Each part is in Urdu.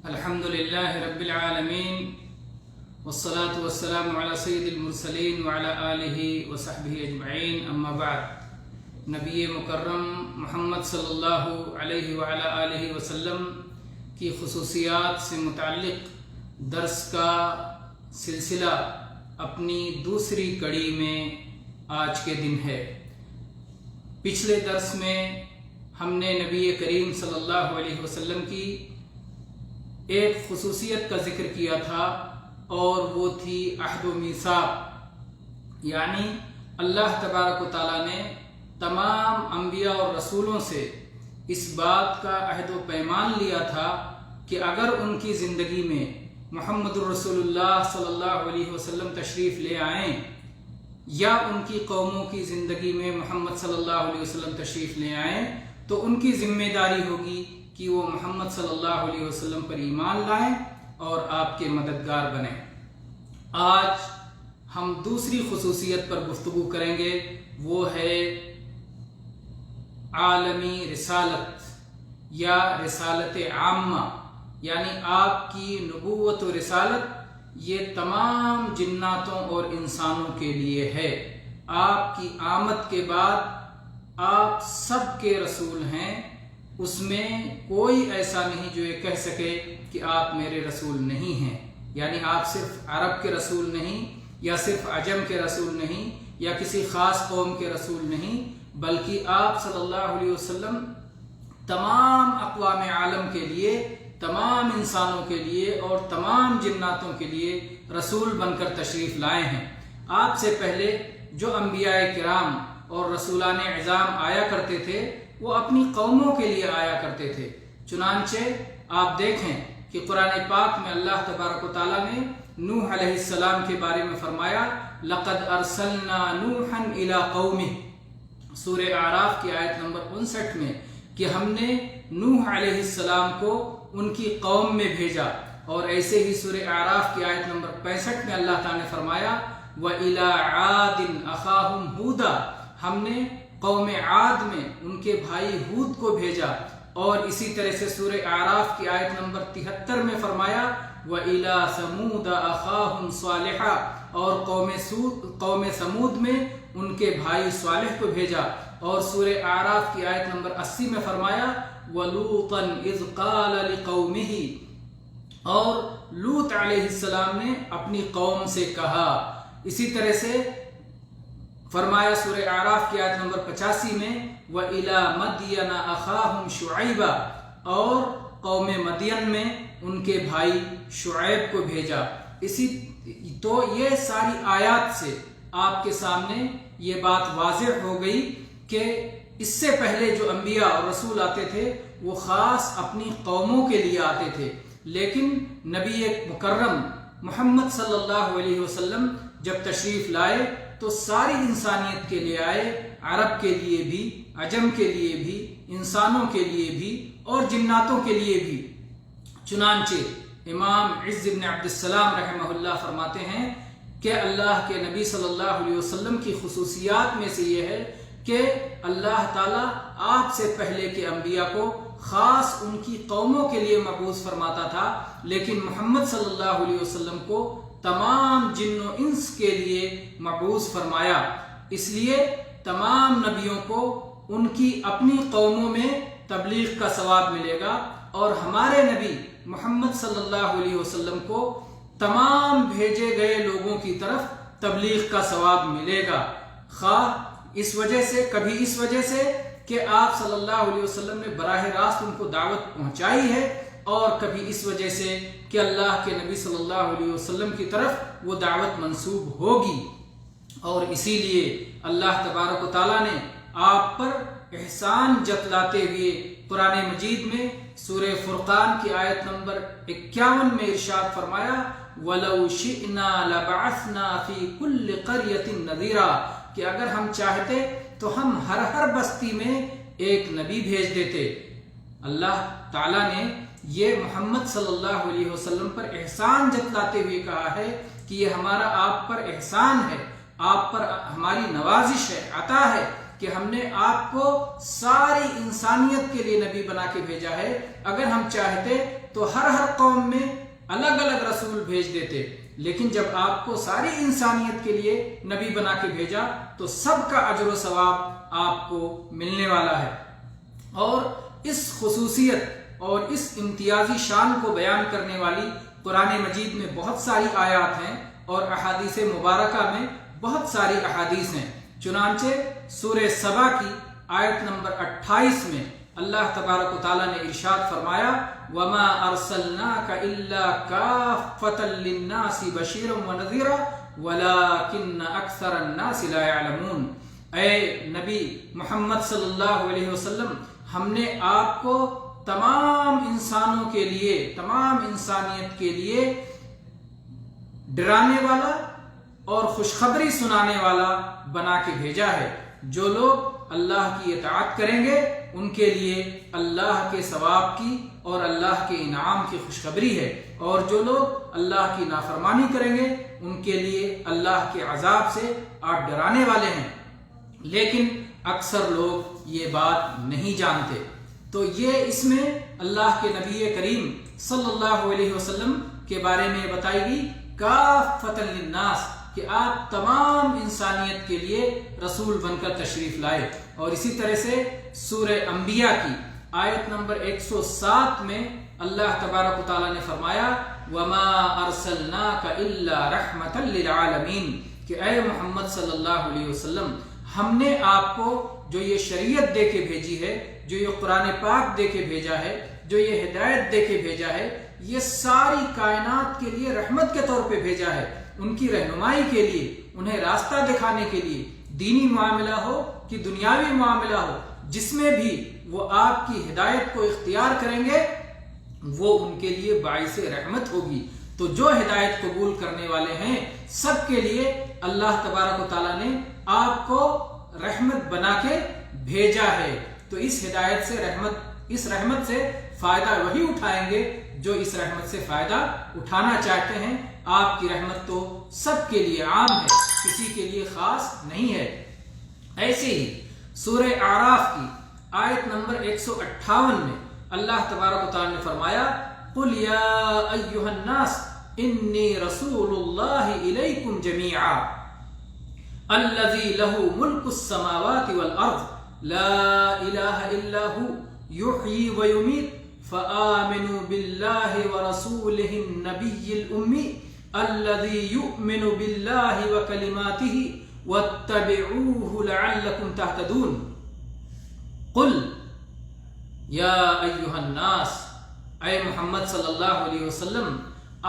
الحمدللہ رب العالمین والصلاة والسلام علی سید المرسلین وعلی آلہ وصحبہ اجمعین، اما بعد۔ نبی مکرم محمد صلی اللہ علیہ وعلی آلہ وسلم کی خصوصیات سے متعلق درس کا سلسلہ اپنی دوسری کڑی میں آج کے دن ہے۔ پچھلے درس میں ہم نے نبی کریم صلی اللہ علیہ وسلم کی ایک خصوصیت کا ذکر کیا تھا، اور وہ تھی عہد و میثاق، یعنی اللہ تبارک و تعالیٰ نے تمام انبیاء اور رسولوں سے اس بات کا عہد و پیمان لیا تھا کہ اگر ان کی زندگی میں محمد الرسول اللہ صلی اللہ علیہ وسلم تشریف لے آئیں، یا ان کی قوموں کی زندگی میں محمد صلی اللہ علیہ وسلم تشریف لے آئیں، تو ان کی ذمہ داری ہوگی کہ وہ محمد صلی اللہ علیہ وسلم پر ایمان لائیں اور آپ کے مددگار بنیں۔ آج ہم دوسری خصوصیت پر گفتگو کریں گے، وہ ہے عالمی رسالت یا رسالت عامہ، یعنی آپ کی نبوت و رسالت یہ تمام جناتوں اور انسانوں کے لیے ہے۔ آپ کی آمد کے بعد آپ سب کے رسول ہیں، اس میں کوئی ایسا نہیں جو یہ کہہ سکے کہ آپ میرے رسول نہیں ہیں، یعنی آپ صرف عرب کے رسول نہیں، یا صرف عجم کے رسول نہیں، یا کسی خاص قوم کے رسول نہیں، بلکہ آپ صلی اللہ علیہ وسلم تمام اقوام عالم کے لیے، تمام انسانوں کے لیے اور تمام جناتوں کے لیے رسول بن کر تشریف لائے ہیں۔ آپ سے پہلے جو انبیاء کرام اور رسولان عظام آیا کرتے تھے، وہ اپنی قوموں کے لیے آیا کرتے تھے۔ چنانچہ آپ دیکھیں کہ قرآن پاک میں اللہ تبارک و تعالیٰ نے نوح علیہ السلام کے بارے میں فرمایا، لَقَدْ أَرْسَلْنَا نُوحًا إِلَىٰ قَوْمِهِ، سورہ اعراف کی آیت نمبر 59 میں، کہ ہم نے نوح علیہ السلام کو ان کی قوم میں بھیجا۔ اور ایسے ہی سورہ اعراف کی آیت نمبر 65 میں اللہ تعالیٰ نے فرمایا، وَإِلَىٰ عَادٍ أَخَاهُمْ هُودًا، ہم نے قوم عاد میں ان کے بھائی ہود کو بھیجا۔ اور اسی طرح سے سورہ اعراف کی آیت نمبر 73 میں فرمایا، وَإِلَىٰ ثَمُودَ أَخَاهُمْ صَالِحًا، اور قوم سمود میں ان کے بھائی صالح کو بھیجا۔ اور سورہ اعراف کی آیت نمبر 80 میں فرمایا، وَلُوطًا إِذْ قَالَ لِقَوْمِهِ، اور لوط علیہ السلام نے اپنی قوم سے کہا۔ اسی طرح سے فرمایا سورہ اعراف کی آیت نمبر 85 میں، وَإِلَىٰ مَدْيَنَ أَخَاهُمْ شُعَيْبًا، اور قوم مدین میں ان کے بھائی شعیب کو بھیجا۔ تو یہ ساری آیات سے آپ کے سامنے یہ بات واضح ہو گئی کہ اس سے پہلے جو انبیاء اور رسول آتے تھے وہ خاص اپنی قوموں کے لیے آتے تھے، لیکن نبی مکرم محمد صلی اللہ علیہ وسلم جب تشریف لائے تو ساری انسانیت کے لیے آئے، عرب کے لیے بھی، عجم کے لیے بھی، انسانوں کے لیے بھی اور جناتوں کے لیے بھی۔ چنانچہ امام عز بن عبد السلام رحمہ اللہ فرماتے ہیں کہ اللہ کے نبی صلی اللہ علیہ وسلم کی خصوصیات میں سے یہ ہے کہ اللہ تعالیٰ آپ سے پہلے کے انبیاء کو خاص ان کی قوموں کے لیے مبعوث فرماتا تھا، لیکن محمد صلی اللہ علیہ وسلم کو تمام جن و انس کے لیے مبعوث فرمایا۔ اس لیے تمام نبیوں کو ان کی اپنی قوموں میں تبلیغ کا ثواب ملے گا، اور ہمارے نبی محمد صلی اللہ علیہ وسلم کو تمام بھیجے گئے لوگوں کی طرف تبلیغ کا ثواب ملے گا، خواہ اس وجہ سے، کبھی اس وجہ سے کہ آپ صلی اللہ علیہ وسلم نے براہ راست ان کو دعوت پہنچائی ہے، اور کبھی اس وجہ سے کہ اللہ کے نبی صلی اللہ علیہ وسلم کی طرف وہ دعوت منسوب ہوگی۔ اور اسی لیے اللہ تبارک و تعالیٰ نے آپ پر احسان جتلاتے ہوئے قرآن مجید میں سورہ فرقان کی آیت نمبر 51 میں ارشاد فرمایا، وَلَوْ شِئْنَا لَبَعَثْنَا فِي كُلِّ قَرْيَةٍ نَذِيرًا، کہ اگر ہم چاہتے تو ہم ہر بستی میں ایک نبی بھیج دیتے۔ اللہ تعالیٰ نے یہ محمد صلی اللہ علیہ وسلم پر احسان جتلاتے ہوئے کہا ہے کہ یہ ہمارا آپ پر احسان ہے، آپ پر ہماری نوازش ہے، عطا ہے کہ ہم نے آپ کو ساری انسانیت کے لیے نبی بنا کے بھیجا ہے۔ اگر ہم چاہتے تو ہر قوم میں الگ الگ رسول بھیج دیتے، لیکن جب آپ کو ساری انسانیت کے لیے نبی بنا کے بھیجا تو سب کا اجر و ثواب آپ کو ملنے والا ہے۔ اور اس خصوصیت اور اس امتیازی شان کو بیان کرنے والی قرآن مجید میں بہت ساری آیات ہیں اور احادیث مبارکہ میں بہت ساری احادیث ہیں۔ چنانچہ سورہ سبا کی آیت نمبر 28 میں اللہ تبارک و تعالیٰ نے ارشاد فرمایا وَمَا أَرْسَلْنَاكَ إِلَّا كَافَّةً لِلنَّاسِ بَشِيرًا وَنَذِيرًا وَلَكِنَّ أَكْثَرَ النَّاسِ لَا يَعْلَمُونَ۔ اے نبی محمد صلی اللہ علیہ وسلم، ہم نے آپ کو تمام انسانوں کے لیے، تمام انسانیت کے لیے ڈرانے والا اور خوشخبری سنانے والا بنا کے بھیجا ہے۔ جو لوگ اللہ کی اطاعت کریں گے ان کے لیے اللہ کے ثواب کی اور اللہ کے انعام کی خوشخبری ہے، اور جو لوگ اللہ کی نافرمانی کریں گے ان کے لیے اللہ کے عذاب سے آپ ڈرانے والے ہیں، لیکن اکثر لوگ یہ بات نہیں جانتے۔ تو یہ اس میں اللہ کے نبی کریم صلی اللہ علیہ وسلم کے بارے میں بتائی گئی کافۃ للناس کہ آپ تمام انسانیت کے لیے رسول بن کر تشریف لائے۔ اور اسی طرح سے سورہ انبیاء کی آیت نمبر 107 میں اللہ تبارک و تعالیٰ نے فرمایا وَمَا أَرْسَلْنَاكَ إِلَّا رَحْمَةً لِلْعَالَمِينَ کہ اے محمد صلی اللہ علیہ وسلم، ہم نے آپ کو جو یہ شریعت دے کے بھیجی ہے، جو یہ قرآن پاک دے کے بھیجا ہے، جو یہ ہدایت دے کے بھیجا ہے، یہ ساری کائنات کے لیے رحمت کے طور پہ بھیجا ہے، ان کی رہنمائی کے لیے، انہیں راستہ دکھانے کے لیے، دینی معاملہ ہو کہ دنیاوی معاملہ ہو، جس میں بھی وہ آپ کی ہدایت کو اختیار کریں گے وہ ان کے لیے باعث رحمت ہوگی۔ تو جو ہدایت قبول کرنے والے ہیں سب کے لیے اللہ تبارک و تعالیٰ نے آپ کو رحمت بنا کے بھیجا ہے۔ تو اس ہدایت سے اس رحمت سے فائدہ وہی اٹھائیں گے جو اس رحمت سے فائدہ اٹھانا چاہتے ہیں۔ آپ کی رحمت تو سب کے لیے عام ہے، کسی کے لیے خاص نہیں ہے۔ ایسے ہی سورہ اعراف کی آیت نمبر 158 میں اللہ تبارک و تعالیٰ نے فرمایا قُلْ يَا أَيُّهَا النَّاسِ إِنِّي رَسُولُ اللَّهِ إِلَيْكُمْ جَمِيعًا الَّذِي لَهُ مُلْكُ السَّمَاوَاتِ وَالْأَرْضِ لَا إِلَهَ إِلَّا هُوَ يُحْيِي وَيُمِيتُ فَآمِنُوا بِاللَّهِ وَرَسُولِهِ النَّبِيِّ الْأُمِّيِّ الَّذِي يُؤْمِنُ بِاللَّهِ وَكَلِمَاتِهِ وَاتَّبِعُوهُ لَعَلَّكُمْ تَهْتَدُونَ قُلْ یا ایہا الناس، اے محمد صلی اللہ علیہ وسلم،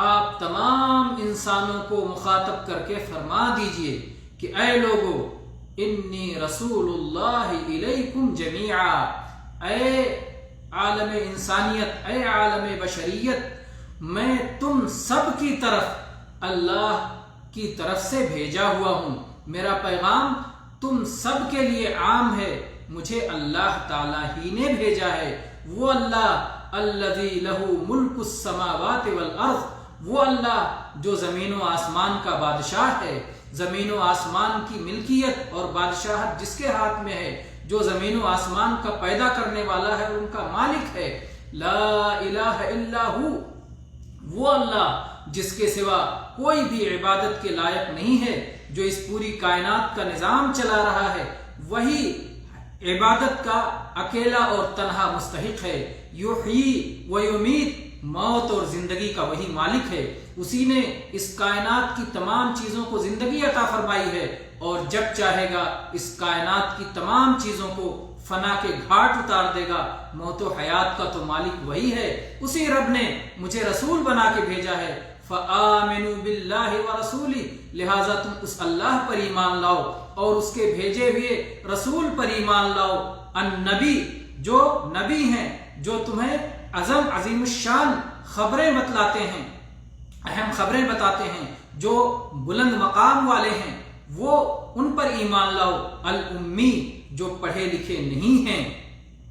آپ تمام انسانوں کو مخاطب کر کے فرما دیجئے کہ اے لوگو انی رسول اللہ الیکم جمیعا، اے عالم انسانیت، اے عالم بشریت، میں تم سب کی طرف اللہ کی طرف سے بھیجا ہوا ہوں۔ میرا پیغام تم سب کے لیے عام ہے، مجھے اللہ تعالیٰ ہی نے بھیجا ہے۔ وہ اللہ الذی لہ ملک السماوات والارض، وہ اللہ جو زمین و آسمان کا بادشاہ ہے، زمین و آسمان کی ملکیت اور بادشاہت جس کے ہاتھ میں ہے، جو زمین و آسمان کا پیدا کرنے والا ہے، ان کا مالک ہے۔ لا الہ الا ہو، وہ اللہ جس کے سوا کوئی بھی عبادت کے لائق نہیں ہے، جو اس پوری کائنات کا نظام چلا رہا ہے، وہی عبادت کا اکیلا اور تنہا مستحق ہے۔ یحیی و یمیت، موت اور زندگی کا وہی مالک ہے، اسی نے اس کائنات کی تمام چیزوں کو زندگی عطا فرمائی ہے، اور جب چاہے گا اس کائنات کی تمام چیزوں کو فنا کے گھاٹ اتار دے گا۔ موت و حیات کا تو مالک وہی ہے، اسی رب نے مجھے رسول بنا کے بھیجا ہے۔ فآمنوا باللہ ورسولہ، لہذا تم اس اللہ پر ایمان لاؤ اور اس کے بھیجے ہوئے رسول پر ایمان لاؤ۔ النبی، جو نبی ہیں، جو تمہیں عظیم الشان خبریں بتلاتے ہیں، اہم خبریں بتاتے ہیں، جو بلند مقام والے ہیں، وہ ان پر ایمان لاؤ۔ الامی، جو پڑھے لکھے نہیں ہیں،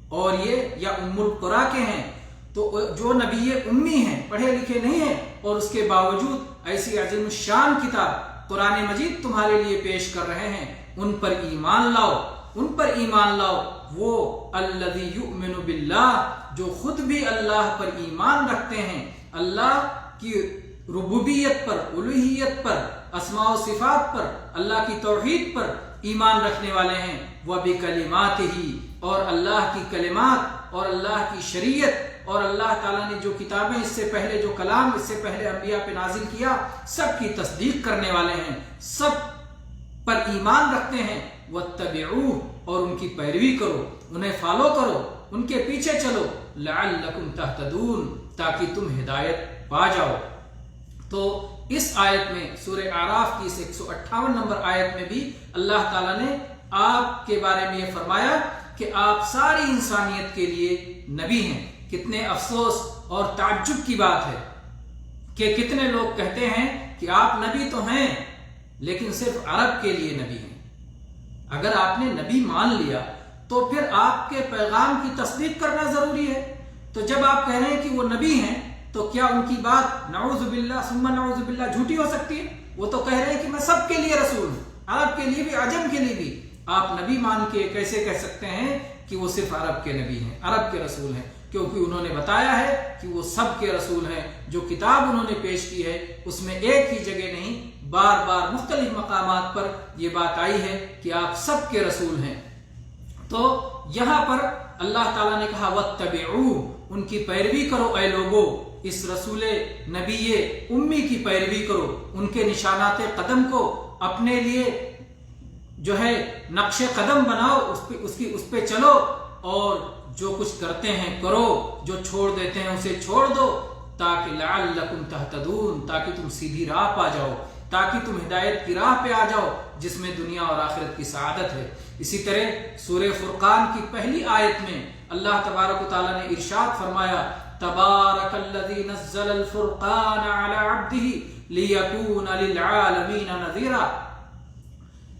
اور یہ یا ام القرا کے ہیں، تو جو نبی امی ہیں، پڑھے لکھے نہیں ہیں، اور اس کے باوجود ایسی عظیم الشان کتاب قرآن مجید تمہارے لیے پیش کر رہے ہیں، ان پر ایمان لاؤ، ان پر ایمان لاؤ۔ وہ الذی یؤمن باللہ جو خود بھی اللہ پر ایمان رکھتے ہیں، اللہ کی ربوبیت پر، الوہیت پر، اسماء و صفات پر، اللہ کی توحید پر ایمان رکھنے والے ہیں، وَبِكَلِمَاتِهِ اور اللہ کی کلمات اور اللہ کی شریعت اور اللہ تعالیٰ نے جو کتابیں اس سے پہلے، جو کلام اس سے پہلے انبیاء پہ نازل کیا، سب کی تصدیق کرنے والے ہیں، سب پر ایمان رکھتے ہیں، وَاتَّبِعُوهُ اور ان کی پیروی کرو، انہیں فالو کرو، ان کے پیچھے چلو، لَعَلَّكُمْ تَهْتَدُونَ تاکہ تم ہدایت پا جاؤ۔ تو اس آیت میں سورہ اعراف کی اس 158 نمبر آیت میں بھی اللہ تعالیٰ نے آپ کے بارے میں یہ فرمایا کہ آپ ساری انسانیت کے لیے نبی ہیں۔ کتنے افسوس اور تعجب کی بات ہے کہ کتنے لوگ کہتے ہیں کہ آپ نبی تو ہیں لیکن صرف عرب کے لیے نبی ہیں۔ اگر آپ نے نبی مان لیا تو پھر آپ کے پیغام کی تصدیق کرنا ضروری ہے۔ تو جب آپ کہہ رہے ہیں کہ وہ نبی ہیں تو کیا ان کی بات نعوذ باللہ ثم نعوذ باللہ جھوٹی ہو سکتی ہے؟ وہ تو کہہ رہے ہیں کہ میں سب کے لیے رسول ہوں، عرب کے لیے بھی، عجم کے لیے بھی۔ آپ نبی مان کے کیسے کہہ سکتے ہیں کہ وہ صرف عرب کے نبی ہیں، عرب کے رسول ہیں؟ کیونکہ انہوں نے بتایا ہے کہ وہ سب کے رسول ہیں۔ جو کتاب انہوں نے پیش کی ہے اس میں ایک ہی جگہ نہیں، بار بار مختلف مقامات پر یہ بات آئی ہے کہ آپ سب کے رسول ہیں۔ تو یہاں پر اللہ تعالیٰ نے کہا وَاتَّبِعُوهُ ان کی پیروی کرو اے لوگو، اس رسول نبی امی کی پیروی کرو، ان کے نشانات قدم کو اپنے لیے جو ہے نقش قدم بناؤ، اس پہ چلو، اور جو کچھ کرتے ہیں کرو، جو چھوڑ دیتے ہیں اسے چھوڑ دو، تاکہ لعلکم تہتدون تاکہ تم سیدھی راہ پا جاؤ، تاکہ تم ہدایت کی راہ پہ آ جاؤ جس میں دنیا اور آخرت کی سعادت ہے۔ اسی طرح سورہ فرقان کی پہلی آیت میں اللہ تبارک و تعالیٰ نے ارشاد فرمایا تبارک الذی نزل الفرقان علی عبدہ لیکون للعالمین نذیرا،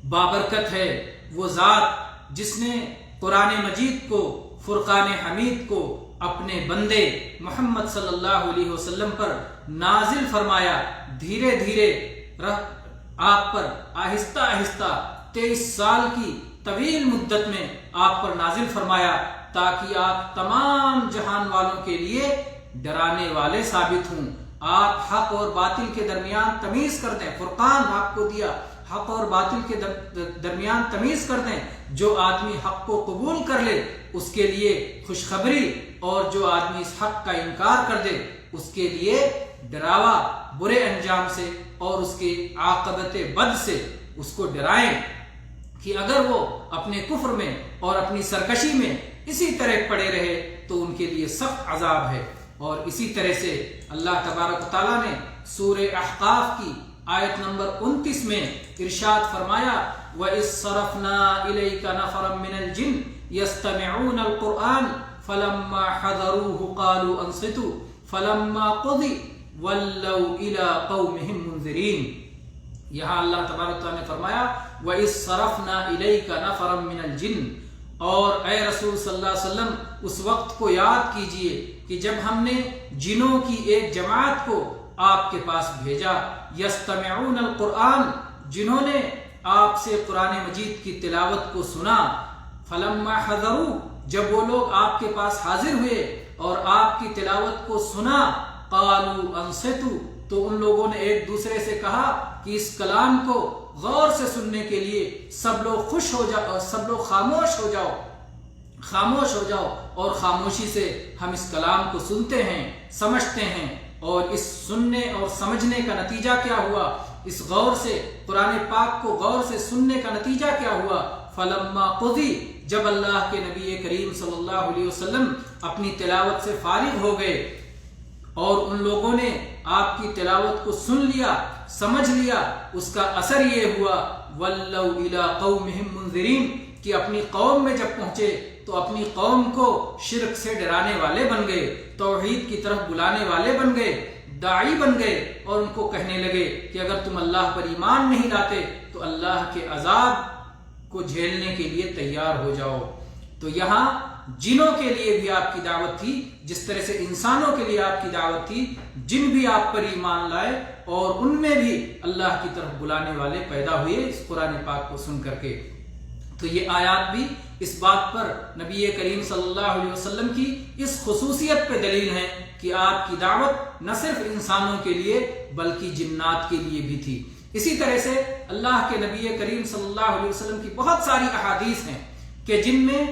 بابرکت ہے وہ ذات جس نے قرآن مجید کو، فرقان حمید کو اپنے بندے محمد صلی اللہ علیہ وسلم پر نازل فرمایا، دھیرے دھیرے آپ پر آہستہ آہستہ 23 سال کی طویل مدت میں آپ پر نازل فرمایا تاکہ آپ تمام جہان والوں کے لیے ڈرانے والے ثابت ہوں، آپ حق اور باطل کے درمیان تمیز کر دیں۔ فرقان آپ کو دیا، حق اور باطل کے درمیان تمیز کر دیں۔ جو آدمی حق کو قبول کر لے اس کے لیے خوشخبری، اور جو آدمی اس حق کا انکار کر دے اس کے لیے ڈراوا، برے انجام سے اور اس کے عاقبت بد سے اس کو ڈرائیں کہ اگر وہ اپنے کفر میں اور اپنی سرکشی میں اسی طرح پڑے رہے تو ان کے لیے سخت عذاب ہے۔ اور اسی طرح سے اللہ تبارک و تعالیٰ نے سورہ احقاف کی آیت نمبر 29 میں ارشاد فرمایا وَإِذْ صَرَفْنَا إِلَيْكَ نَفَرًا مِنَ الْجِنِّ يَسْتَمِعُونَ الْقُرْآنَ فَلَمَّا حَضَرُوهُ قَالُوا أَنصِتُوا فَلَمَّا قُضِيَ وَلَّوْا إِلَىٰ قَوْمِهِمْ مُنذِرِينَ۔ یہاں اللہ تبارک و تعالیٰ نے فرمایا وَإِذْ صَرَفْنَا إِلَيْكَ نَفَرًا مِنَ الْجِنِّ، اور اے رسول صلی اللہ علیہ وسلم اس وقت کو یاد کیجئے کہ جب ہم نے جنوں کی ایک جماعت کو آپ کے پاس بھیجا، یستمعون القرآن، جنہوں نے آپ سے قرآن مجید کی تلاوت کو سنا، فلما حضروا، جب وہ لوگ آپ کے پاس حاضر ہوئے اور آپ کی تلاوت کو سنا، قالوا انصتوا، تو ان لوگوں نے ایک دوسرے سے کہا کہ اس کلام کو غور سے سننے کے لیے سب لوگ خوش ہو جاؤ، سب لوگ خاموش ہو جاؤ، اور خاموشی سے ہم اس کلام کو سنتے ہیں، سمجھتے ہیں۔ اور اس سننے اور سمجھنے کا نتیجہ کیا ہوا؟ اس غور سے قرآن پاک کو غور سے سننے کا نتیجہ کیا ہوا؟ فلما قضی، جب اللہ کے نبی کریم صلی اللہ علیہ وسلم اپنی تلاوت سے فارغ ہو گئے اور ان لوگوں نے آپ کی تلاوت کو سن لیا، سمجھ لیا، اس کا اثر یہ ہوا وَلَّوْا إِلَىٰ قَوْمِهِمْ مُنذِرِينَ کہ اپنی قوم میں جب پہنچے تو اپنی قوم کو شرک سے ڈرانے والے بن گئے، توحید کی طرف بلانے والے بن گئے، داعی بن گئے، اور ان کو کہنے لگے کہ اگر تم اللہ پر ایمان نہیں لاتے تو اللہ کے عذاب کو جھیلنے کے لیے تیار ہو جاؤ۔ تو یہاں جنوں کے لیے بھی آپ کی دعوت تھی، جس طرح سے انسانوں کے لیے آپ کی دعوت تھی، جن بھی آپ پر ایمان لائے اور ان میں بھی اللہ کی طرف بلانے والے پیدا ہوئے اس قرآن پاک کو سن کر کے۔ تو یہ آیات بھی اس بات پر نبی کریم صلی اللہ علیہ وسلم کی اس خصوصیت پہ دلیل ہے کہ آپ کی دعوت نہ صرف انسانوں کے لیے بلکہ جنات کے لیے بھی تھی۔ اسی طرح سے اللہ کے نبی کریم صلی اللہ علیہ وسلم کی بہت ساری احادیث ہیں کہ جن میں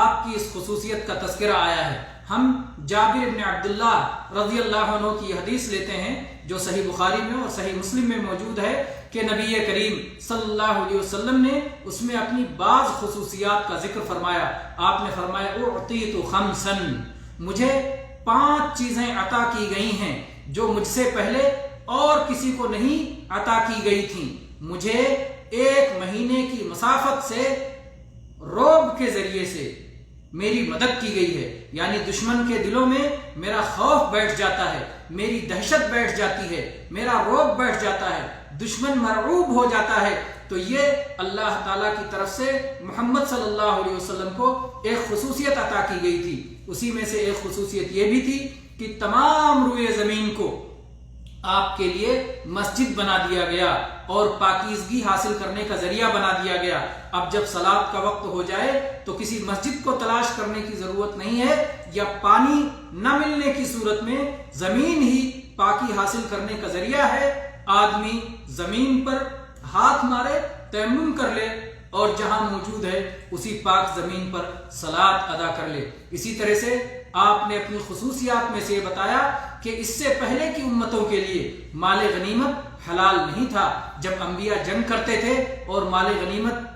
آپ کی اس خصوصیت کا تذکرہ آیا ہے۔ ہم جابر بن عبداللہ رضی اللہ عنہ کی حدیث لیتے ہیں جو صحیح بخاری میں اور صحیح مسلم میں موجود ہے کہ نبی کریم صلی اللہ علیہ وسلم نے اس میں اپنی بعض خصوصیات کا ذکر فرمایا۔ آپ نے فرمایا اعطیت خمسا، مجھے 5 چیزیں عطا کی گئی ہیں جو مجھ سے پہلے اور کسی کو نہیں عطا کی گئی تھیں۔ مجھے 1 مہینے کی مسافت سے رعب کے ذریعے سے میری مدد کی گئی ہے، یعنی دشمن کے دلوں میں میرا خوف بیٹھ جاتا ہے، میری دہشت بیٹھ جاتی ہے، میرا رعب بیٹھ جاتا ہے، دشمن مرعوب ہو جاتا ہے۔ تو یہ اللہ تعالیٰ کی طرف سے محمد صلی اللہ علیہ وسلم کو ایک خصوصیت عطا کی گئی تھی۔ اسی میں سے ایک خصوصیت یہ بھی تھی کہ تمام روئے زمین کو آپ کے لیے مسجد بنا دیا گیا اور پاکیزگی حاصل کرنے کا ذریعہ بنا دیا گیا۔ اب جب صلاۃ کا وقت ہو جائے تو کسی مسجد کو تلاش کرنے کی ضرورت نہیں ہے، یا پانی نہ ملنے کی صورت میں زمین ہی پاکی حاصل کرنے کا ذریعہ ہے۔ آدمی زمین پر ہاتھ مارے، تیمم کر لے اور جہاں موجود ہے اسی پاک زمین پر صلاۃ ادا کر لے۔ اسی طرح سے آپ نے اپنی خصوصیات میں سے یہ بتایا کہ اس سے پہلے کی امتوں کے لیے مال غنیمت حلال نہیں تھا۔ جب انبیاء جنگ کرتے تھے اور مال غنیمت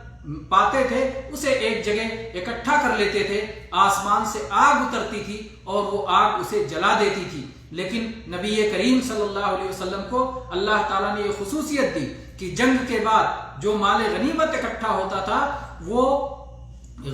پاتے تھے اسے ایک جگہ اکٹھا کر لیتے تھے، آسمان سے آگ اترتی تھی اور وہ آگ اسے جلا دیتی تھی۔ لیکن نبی کریم صلی اللہ علیہ وسلم کو اللہ تعالیٰ نے یہ خصوصیت دی کہ جنگ کے بعد جو مال غنیمت اکٹھا ہوتا تھا وہ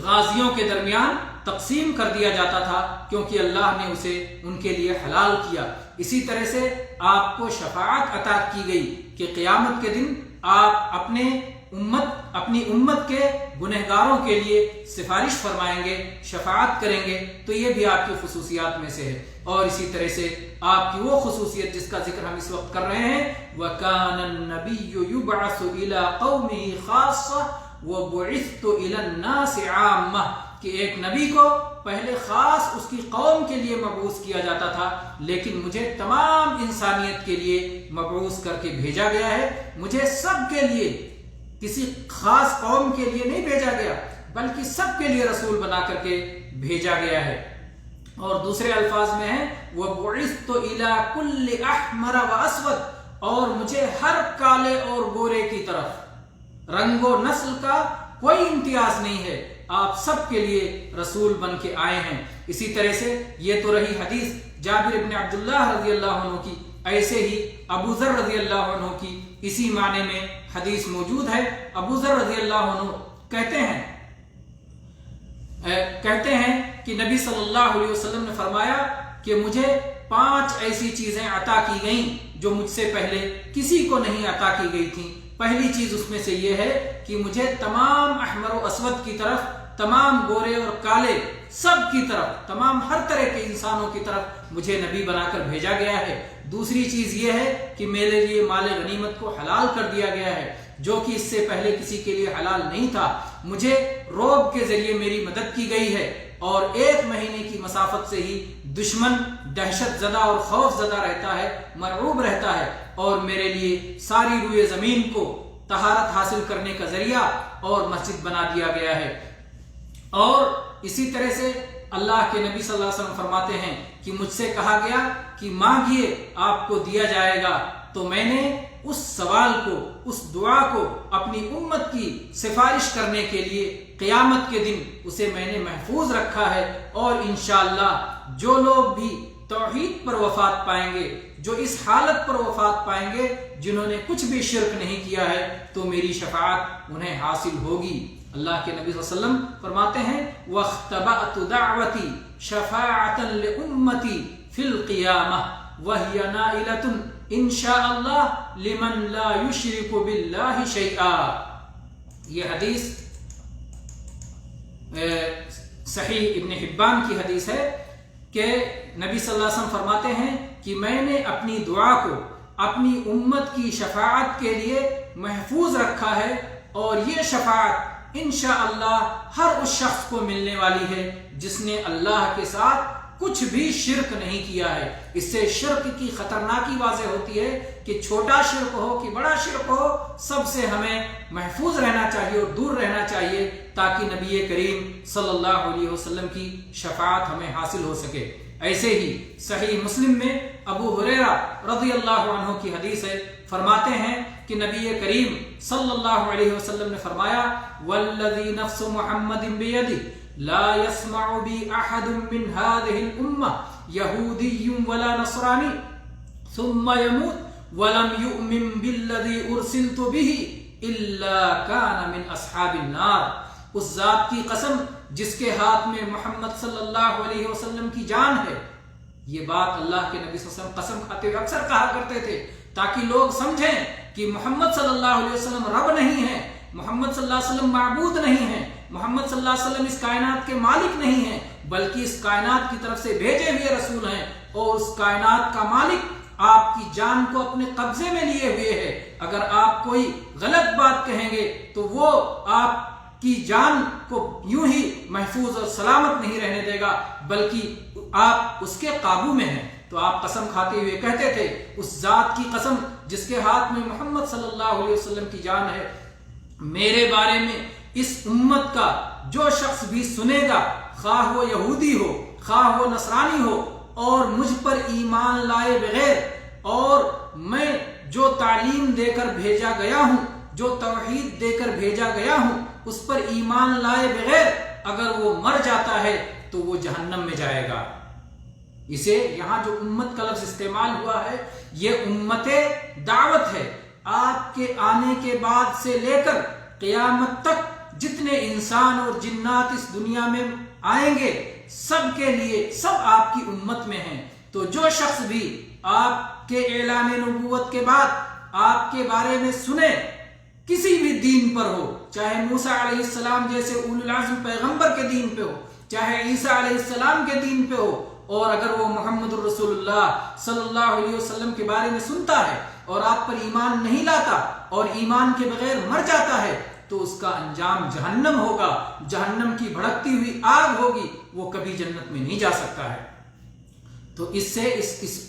غازیوں کے درمیان تقسیم کر دیا جاتا تھا، کیونکہ اللہ نے اسے ان کے لیے حلال کیا۔ اسی طرح سے آپ کو شفاعت عطا کی گئی کہ قیامت کے دن آپ اپنی امت کے گنہگاروں کے لیے سفارش فرمائیں گے، شفاعت کریں گے۔ تو یہ بھی آپ کی خصوصیات میں سے ہے۔ اور اسی طرح سے آپ کی وہ خصوصیت جس کا ذکر ہم اس وقت کر رہے ہیں، وَكَانَ النَّبِيُّ يُبْعَثُ إِلَىٰ قَوْمِهِ خَاصَّةً وَبُعِثْتُ إِلَى النَّاسِ عَامَّةً، کہ ایک نبی کو پہلے خاص اس کی قوم کے لیے مبعوث کیا جاتا تھا، لیکن مجھے تمام انسانیت کے لیے مبعوث کر کے بھیجا گیا ہے۔ مجھے سب کے لیے، کسی خاص قوم کے لیے نہیں بھیجا گیا بلکہ سب کے لیے رسول بنا کر کے بھیجا گیا ہے۔ اور دوسرے الفاظ میں ہے وَبُعِثْتُ إِلَىٰ كُلِّ أَحْمَرَ وَأَسْوَدَ، اور مجھے ہر کالے اور گورے کی طرف، رنگ و نسل کا کوئی امتیاز نہیں ہے، آپ سب کے لیے رسول بن کے آئے ہیں۔ اسی طرح سے یہ تو رہی حدیث جابر بن عبداللہ رضی اللہ عنہ کی، ایسے ہی ابو ذر رضی اللہ عنہ کی اسی معنی میں حدیث موجود ہے۔ ابو ذر رضی اللہ عنہ کہتے ہیں کہ نبی صلی اللہ علیہ وسلم نے فرمایا کہ مجھے 5 ایسی چیزیں عطا کی گئیں جو مجھ سے پہلے کسی کو نہیں عطا کی گئی تھیں۔ پہلی چیز اس میں سے یہ ہے کہ مجھے تمام احمر و اسود کی طرف، تمام گورے اور کالے سب کی طرف، تمام ہر طرح کے انسانوں کی طرف مجھے نبی بنا کر بھیجا گیا ہے۔ دوسری چیز یہ ہے کہ میرے لیے مال غنیمت کو حلال کر دیا گیا ہے جو کہ اس سے پہلے کسی کے لیے حلال نہیں تھا۔ مجھے رعب کے ذریعے میری مدد کی گئی ہے، اور 1 مہینے کی مسافت سے ہی دشمن دہشت زدہ اور خوف زدہ رہتا ہے، مرعوب رہتا ہے، اور میرے لیے ساری روئے زمین کو طہارت حاصل کرنے کا ذریعہ اور مسجد بنا دیا گیا ہے۔ اور اسی طرح سے اللہ کے نبی صلی اللہ علیہ وسلم فرماتے ہیں کہ مجھ سے کہا گیا کہ مانگیے آپ کو دیا جائے گا، تو میں نے اس سوال کو، اس دعا کو اپنی امت کی سفارش کرنے کے لیے قیامت کے دن اسے میں نے محفوظ رکھا ہے۔ اور انشاءاللہ جو لوگ بھی توحید پر وفات پائیں گے، جو اس حالت پر وفات پائیں گے جنہوں نے کچھ بھی شرک نہیں کیا ہے، تو میری شفاعت انہیں حاصل ہوگی۔ اللہ کے نبی صلی اللہ علیہ وسلم فرماتے ہیں وَاخْتَبَأْتُ دَعْوَتِي شَفَاعَةً لِأُمَّتِي فِي الْقِيَامَةِ وَهِيَ نَائِلَةٌ إِنْ شَاءَ اللَّهُ لِمَنْ لَا يُشْرِكُ بِاللَّهِ شَيْئًا۔ یہ حدیث صحیح ابن حبان کی حدیث ہے کہ نبی صلی اللہ علیہ وسلم فرماتے ہیں کہ میں نے اپنی دعا کو اپنی امت کی شفاعت کے لیے محفوظ رکھا ہے، اور یہ شفاعت انشاءاللہ ہر اس شخص کو ملنے والی ہے جس نے اللہ کے ساتھ کچھ بھی شرک نہیں کیا ہے۔ اس سے شرک کی خطرناکی واضح ہوتی ہے کہ چھوٹا شرک ہو کہ بڑا شرک ہو، سب سے ہمیں محفوظ رہنا چاہیے اور دور رہنا چاہیے تاکہ نبی کریم صلی اللہ علیہ وسلم کی شفاعت ہمیں حاصل ہو سکے۔ ایسے ہی صحیح مسلم میں ابو ہریرہ رضی اللہ عنہ کی حدیث ہے، فرماتے ہیں کہ نبی کریم صلی اللہ علیہ وسلم نے فرمایا والذی نفس محمد بیدہ لا يسمع بی احد من هذه الامة یہودی ولا نصرانی ثم يموت ولم يؤمن بالذی ارسلت به الا كان من اصحاب النار۔ اس ذات کی قسم جس کے ہاتھ میں محمد صلی اللہ علیہ وسلم کی جان ہے۔ یہ بات اللہ کے نبی صلی اللہ علیہ وسلم قسم کھاتے ہوئے اکثر کہا کرتے تھے تاکہ لوگ سمجھیں کہ محمد صلی اللہ علیہ وسلم رب نہیں ہے، محمد صلی اللہ علیہ وسلم معبود نہیں ہے، محمد صلی اللہ علیہ وسلم اس کائنات کے مالک نہیں ہیں، بلکہ اس کائنات کی طرف سے بھیجے ہوئے رسول ہیں، اور اس کائنات کا مالک آپ کی جان کو اپنے قبضے میں لیے ہوئے ہے۔ اگر آپ کوئی غلط بات کہیں گے تو وہ آپ کی جان کو یوں ہی محفوظ اور سلامت نہیں رہنے دے گا، بلکہ آپ اس کے قابو میں ہیں۔ تو آپ قسم کھاتے ہوئے کہتے تھے اس ذات کی قسم جس کے ہاتھ میں محمد صلی اللہ علیہ وسلم کی جان ہے، میرے بارے میں اس امت کا جو شخص بھی سنے گا، خواہ وہ یہودی ہو خواہ وہ نصرانی ہو، اور مجھ پر ایمان لائے بغیر اور میں جو تعلیم دے کر بھیجا گیا ہوں، جو توحید دے کر بھیجا گیا ہوں، اس پر ایمان لائے بغیر اگر وہ مر جاتا ہے تو وہ جہنم میں جائے گا۔ اسے یہاں جو امت کا لفظ استعمال ہوا ہے یہ امت دعوت ہے۔ آپ کے آنے کے بعد سے لے کر قیامت تک جتنے انسان اور جنات اس دنیا میں آئیں گے سب کے لیے سب آپ کی امت میں ہیں۔ تو جو شخص بھی آپ کے اعلان نبوت کے بعد آپ کے بارے میں سنے، کسی بھی دین پر ہو، چاہے موسیٰ علیہ السلام جیسے اولو العزم پیغمبر کے دین پہ ہو، چاہے عیسیٰ علیہ السلام کے دین پہ ہو، اور اگر وہ محمد الرسول اللہ صلی اللہ علیہ وسلم کے بارے میں سنتا ہے اور آپ پر ایمان نہیں لاتا اور ایمان کے بغیر مر جاتا ہے تو اس کا انجام جہنم ہوگا، جہنم کی بھڑکتی ہوئی آگ ہوگی، وہ کبھی جنت میں نہیں جا سکتا ہے۔ تو اس سے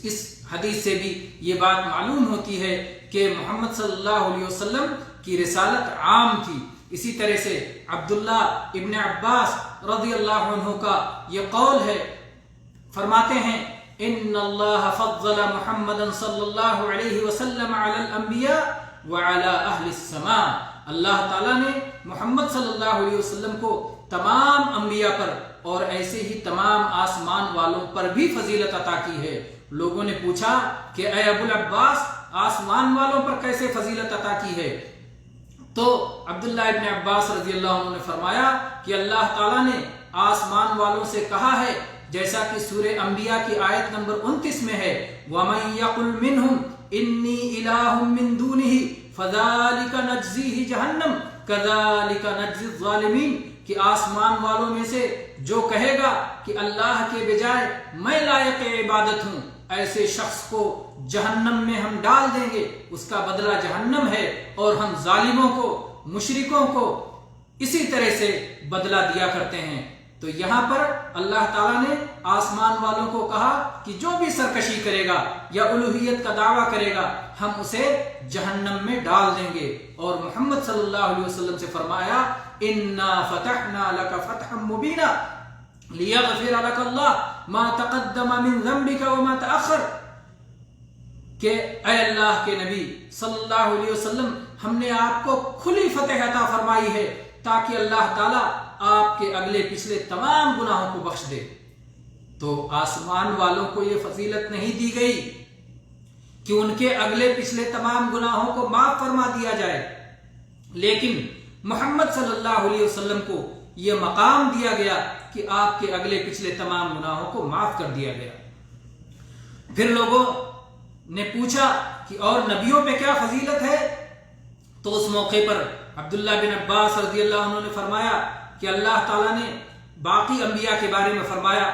اس حدیث سے بھی یہ بات معلوم ہوتی ہے کہ محمد صلی اللہ علیہ وسلم کی رسالت عام تھی۔ اسی طرح سے عبداللہ ابن عباس رضی اللہ عنہ کا یہ قول ہے، فرماتے ہیں ان اللہ فضل محمد صلی اللہ علیہ وسلم علی الانبیاء وعلی اہل السماء۔ اللہ تعالیٰ نے محمد صلی اللہ علیہ وسلم کو تمام انبیاء پر اور ایسے ہی تمام آسمان والوں پر بھی فضیلت عطا کی ہے۔ لوگوں نے پوچھا کہ اے ابو العباس آسمان والوں پر کیسے فضیلت عطا کی ہے؟ تو عبداللہ ابن عباس رضی اللہ عنہ نے فرمایا کہ اللہ تعالیٰ نے آسمان والوں سے کہا ہے، جیسا کہ سورہ انبیاء کی آیت نمبر 29 میں ہے، وَمَن يَقُلْ مِنْهُمْ إِنِّي إِلَٰهٌ مِّن دُونِهِ فَذَلِكَ نَجْزِيهِ جَهَنَّمَ كَذَلِكَ نَجْزِي الظَّالِمِينَ، کہ آسمان والوں میں سے جو کہے گا کہ اللہ کے بجائے میں لائق عبادت ہوں، ایسے شخص کو جہنم میں ہم ڈال دیں گے، اس کا بدلہ جہنم ہے، اور ہم ظالموں کو مشرکوں کو اسی طرح سے بدلہ دیا کرتے ہیں۔ تو یہاں پر اللہ تعالیٰ نے آسمان والوں کو کہا کہ جو بھی سرکشی کرے گا یا الوہیت کا دعویٰ کرے گا ہم اسے جہنم میں ڈال دیں گے، اور محمد صلی اللہ علیہ وسلم سے فرمایا انا فتحنا لك فتحا مبینا لیغفر لك اللہ ما تقدم من ذنبك وما تأخر، کہ اے اللہ کے نبی صلی اللہ علیہ وسلم ہم نے آپ کو کھلی فتح عطا فرمائی ہے تاکہ اللہ تعالیٰ آپ کے اگلے پچھلے تمام گناہوں کو بخش دے۔ تو آسمان والوں کو یہ فضیلت نہیں دی گئی کہ ان کے اگلے پچھلے تمام گناہوں کو معاف فرما دیا جائے، لیکن محمد صلی اللہ علیہ وسلم کو یہ مقام دیا گیا کہ آپ کے اگلے پچھلے تمام گناہوں کو معاف کر دیا گیا۔ پھر لوگوں نے پوچھا کہ اور نبیوں پہ کیا فضیلت ہے؟ تو اس موقع پر عبداللہ بن عباس رضی اللہ عنہ نے فرمایا کہ اللہ تعالیٰ نے باقی انبیاء کے بارے میں فرمایا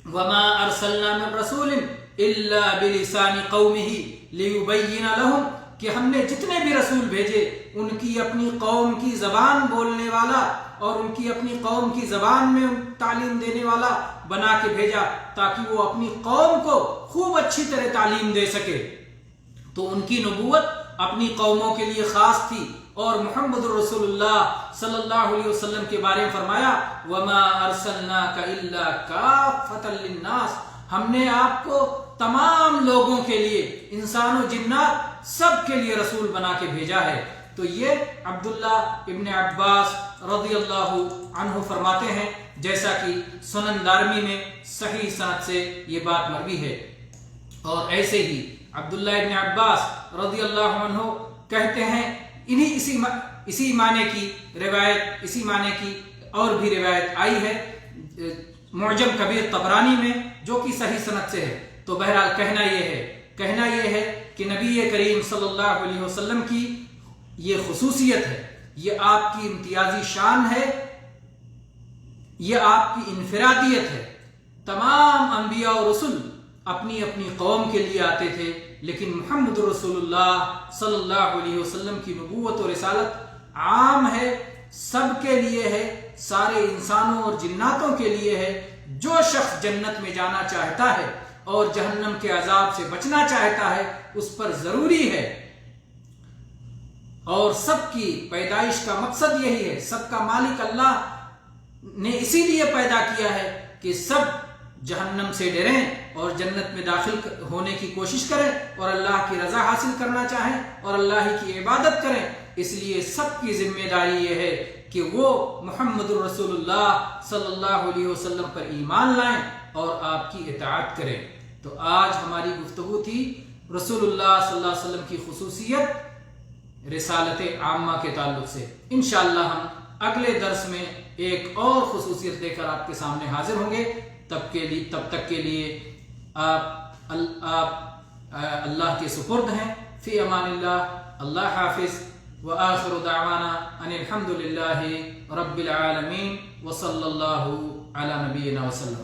وَمَا أَرْسَلْنَا مِن رَسُولٍ إِلَّا بِلِسَانِ قَوْمِهِ لِيُبَيِّنَ لَهُمْ، کہ ہم نے جتنے بھی رسول بھیجے ان کی اپنی قوم کی زبان بولنے والا اور ان کی اپنی قوم کی زبان میں تعلیم دینے والا بنا کے بھیجا تاکہ وہ اپنی قوم کو خوب اچھی طرح تعلیم دے سکے۔ تو ان کی نبوت اپنی قوموں کے لیے خاص تھی، اور محمد رسول اللہ صلی اللہ علیہ وسلم کے بارے میں فرمایا وَمَا أَرْسَلْنَاكَ إِلَّا كَافَّةً لِلنَّاسِ، ہم نے آپ کو تمام لوگوں کے لیے، انسان و جنات سب کے لیے رسول بنا کے بھیجا ہے۔ تو یہ عبداللہ ابن عباس رضی اللہ عنہ فرماتے ہیں، جیسا کہ سنن دارمی میں صحیح سند سے یہ بات مروی ہے۔ اور ایسے ہی عبداللہ ابن عباس رضی اللہ عنہ کہتے ہیں، اسی معنی کی روایت، اسی معنی کی اور بھی روایت آئی ہے معجم کبیر طبرانی میں، جو کہ صحیح سند سے ہے۔ تو بہرحال کہنا یہ ہے کہ نبی کریم صلی اللہ علیہ وسلم کی یہ خصوصیت ہے، یہ آپ کی امتیازی شان ہے، یہ آپ کی انفرادیت ہے۔ تمام انبیاء اور رسل اپنی اپنی قوم کے لیے آتے تھے، لیکن محمد رسول اللہ صلی اللہ علیہ وسلم کی نبوت اور رسالت عام ہے، سب کے لیے ہے، سارے انسانوں اور جناتوں کے لیے ہے۔ جو شخص جنت میں جانا چاہتا ہے اور جہنم کے عذاب سے بچنا چاہتا ہے اس پر ضروری ہے، اور سب کی پیدائش کا مقصد یہی ہے، سب کا مالک اللہ نے اسی لیے پیدا کیا ہے کہ سب جہنم سے ڈریں اور جنت میں داخل ہونے کی کوشش کریں اور اللہ کی رضا حاصل کرنا چاہیں اور اللہ ہی کی عبادت کریں۔ اس لیے سب کی ذمہ داری یہ ہے کہ وہ محمد رسول اللہ صلی اللہ علیہ وسلم پر ایمان لائیں اور آپ کی اطاعت کریں۔ تو آج ہماری گفتگو تھی رسول اللہ صلی اللہ علیہ وسلم کی خصوصیت رسالت عامہ کے تعلق سے۔ انشاءاللہ ہم اگلے درس میں ایک اور خصوصیت لے کر آپ کے سامنے حاضر ہوں گے۔ تب تک کے لیے آپ اللہ کے سپرد ہیں۔ فی امان اللہ، اللہ حافظ، وآخر دعوانا ان الحمد للہ رب العالمین، وصلی اللہ علی نبینا وسلم۔